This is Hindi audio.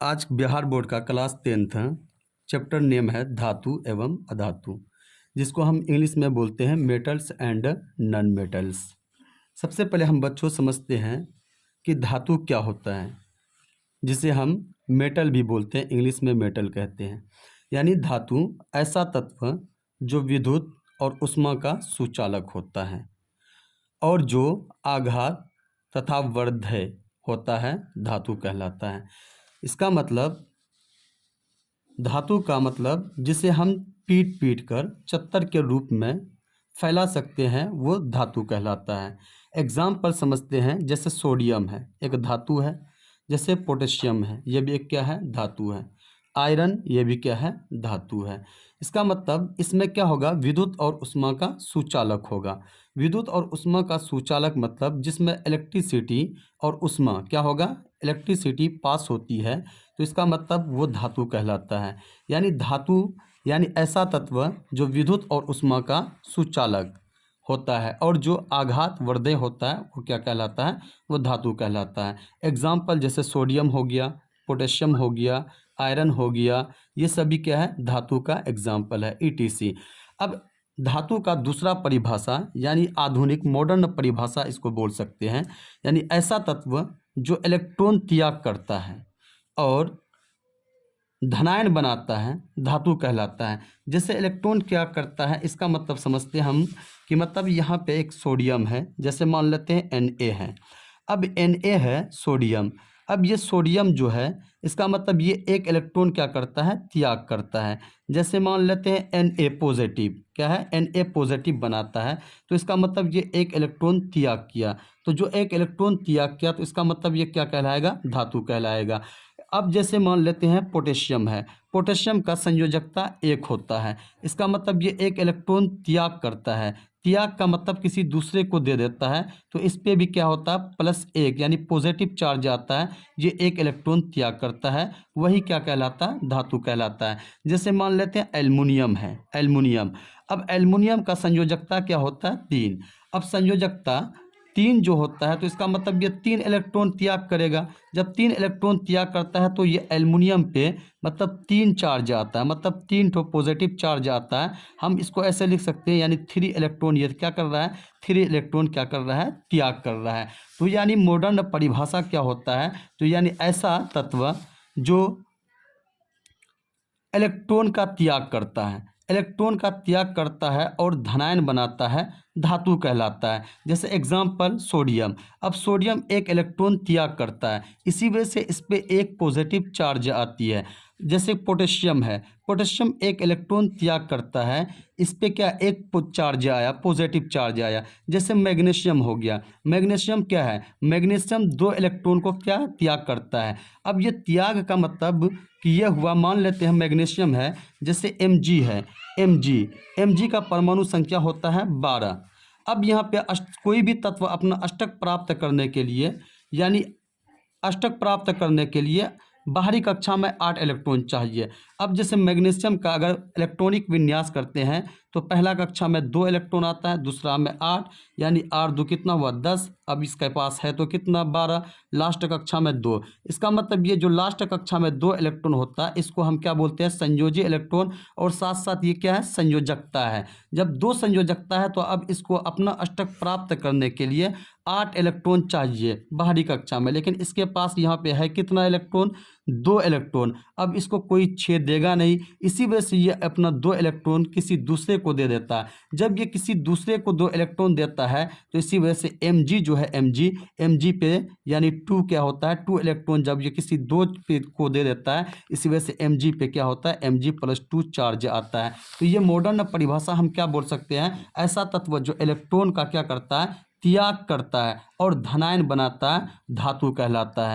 आज बिहार बोर्ड का क्लास 10th चैप्टर नेम है धातु एवं अधातु, जिसको हम इंग्लिश में बोलते हैं मेटल्स एंड नॉन मेटल्स। सबसे पहले हम बच्चों समझते हैं कि धातु क्या होता है, जिसे हम मेटल भी बोलते हैं, इंग्लिश में मेटल कहते हैं। यानी धातु ऐसा तत्व जो विद्युत और ऊष्मा का सुचालक होता है और जो आघात तथा वर्धय होता है धातु कहलाता है। इसका मतलब धातु का मतलब जिसे हम पीट पीट कर चत्तर के रूप में फैला सकते हैं वो धातु कहलाता है। एग्जाम्पल समझते हैं, जैसे सोडियम है एक धातु है, जैसे पोटेशियम है ये भी एक क्या है धातु है, आयरन ये भी क्या है धातु है। इसका मतलब इसमें क्या होगा, विद्युत और ऊष्मा का सुचालक होगा। विद्युत और ऊष्मा का सुचालक मतलब जिसमें इलेक्ट्रिसिटी और ऊष्मा क्या होगा, इलेक्ट्रिसिटी पास होती है, तो इसका मतलब वो धातु कहलाता है। यानी धातु यानी ऐसा तत्व जो विद्युत और ऊष्मा का सुचालक होता है और जो आघात वर्धय होता है वो क्या कहलाता है, वो धातु कहलाता है। एग्जाम्पल जैसे सोडियम हो गया, पोटेशियम हो गया, आयरन हो गया, ये सभी क्या है धातु का एग्जाम्पल है ETC। अब धातु का दूसरा परिभाषा यानी आधुनिक मॉडर्न परिभाषा इसको बोल सकते हैं, यानी ऐसा तत्व जो इलेक्ट्रॉन त्याग करता है और धनायन बनाता है धातु कहलाता है। जैसे इलेक्ट्रॉन क्या करता है, इसका मतलब समझते हैं हम कि मतलब यहाँ पे एक सोडियम है, जैसे मान लेते हैं Na है। अब Na है सोडियम, अब ये सोडियम जो है इसका मतलब ये एक इलेक्ट्रॉन क्या करता है, त्याग करता है। जैसे मान लेते हैं Na पॉजिटिव, क्या है Na पॉजिटिव बनाता है, तो इसका मतलब ये एक इलेक्ट्रॉन त्याग किया, तो जो एक इलेक्ट्रॉन त्याग किया तो इसका मतलब ये क्या कहलाएगा, धातु कहलाएगा। अब जैसे मान लेते हैं पोटेशियम है, पोटेशियम का संयोजकता 1 होता है, इसका मतलब ये एक इलेक्ट्रॉन त्याग करता है, त्याग का मतलब किसी दूसरे को दे देता है, तो इस पे भी क्या होता है +1 यानी पॉजिटिव चार्ज आता है, ये एक इलेक्ट्रॉन त्याग करता है, वही क्या कहलाता है धातु कहलाता है। जैसे मान लेते हैं एल्युमिनियम है, एल्युमिनियम, अब एल्युमिनियम का संयोजकता क्या होता है 3। अब संयोजकता 3 जो होता है तो इसका मतलब ये 3 इलेक्ट्रॉन त्याग करेगा, जब 3 इलेक्ट्रॉन त्याग करता है तो ये एल्युमिनियम पे मतलब 3 चार्ज आता है, मतलब 3 ठो पॉजिटिव चार्ज आता है। हम इसको ऐसे लिख सकते हैं यानी 3 इलेक्ट्रॉन ये क्या कर रहा है, 3 इलेक्ट्रॉन क्या कर रहा है, त्याग कर रहा है। तो यानी मॉडर्न परिभाषा क्या होता है, तो यानी ऐसा तत्व जो इलेक्ट्रॉन का त्याग करता है, इलेक्ट्रॉन का त्याग करता है और धनायन बनाता है धातु कहलाता है। जैसे एग्जाम्पल सोडियम, अब सोडियम एक इलेक्ट्रॉन त्याग करता है, इसी वजह से इस पर एक पॉजिटिव चार्ज आती है। जैसे पोटेशियम है, पोटेशियम एक इलेक्ट्रॉन त्याग करता है, इस पे क्या एक चार्ज आया, पॉजिटिव चार्ज आया। जैसे मैग्नीशियम हो गया, मैग्नीशियम क्या है, मैग्नीशियम 2 इलेक्ट्रॉन को क्या त्याग करता है। अब ये त्याग का मतलब कि ये हुआ, मान लेते हैं मैग्नीशियम है, जैसे Mg है, Mg का परमाणु संख्या होता है 12। अब यहाँ पे कोई भी तत्व अपना अष्टक प्राप्त करने के लिए यानी अष्टक प्राप्त करने के लिए बाहरी कक्षा में 8 इलेक्ट्रॉन चाहिए। अब जैसे मैग्नीशियम का अगर इलेक्ट्रॉनिक विन्यास करते हैं तो पहला कक्षा में 2 इलेक्ट्रॉन आता है, दूसरा में 8, यानी 8 2 कितना हुआ 10। अब इसके पास है तो कितना 12, लास्ट कक्षा में 2। इसका मतलब ये जो लास्ट कक्षा में 2 इलेक्ट्रॉन होता है इसको हम क्या बोलते हैं, संयोजी इलेक्ट्रॉन, और साथ साथ ये क्या है संयोजकता है। जब 2 संयोजकता है तो अब इसको अपना अष्टक प्राप्त करने के लिए 8 इलेक्ट्रॉन चाहिए बाहरी कक्षा में, लेकिन इसके पास यहाँ पे है कितना इलेक्ट्रॉन, 2 इलेक्ट्रॉन। अब इसको कोई छेद देगा नहीं, इसी वजह से ये अपना 2 इलेक्ट्रॉन किसी दूसरे को दे देता है। जब ये किसी दूसरे को 2 इलेक्ट्रॉन देता है तो इसी वजह से Mg जो है Mg पे यानी 2 क्या होता है, 2 इलेक्ट्रॉन जब ये किसी 2 को दे देता है, इसी वजह से Mg पे क्या होता है Mg+2 चार्ज आता है। तो ये मॉडर्न परिभाषा हम क्या बोल सकते हैं, ऐसा तत्व जो इलेक्ट्रॉन का क्या करता है, त्याग करता है और धनायन बनाता है धातु कहलाता है।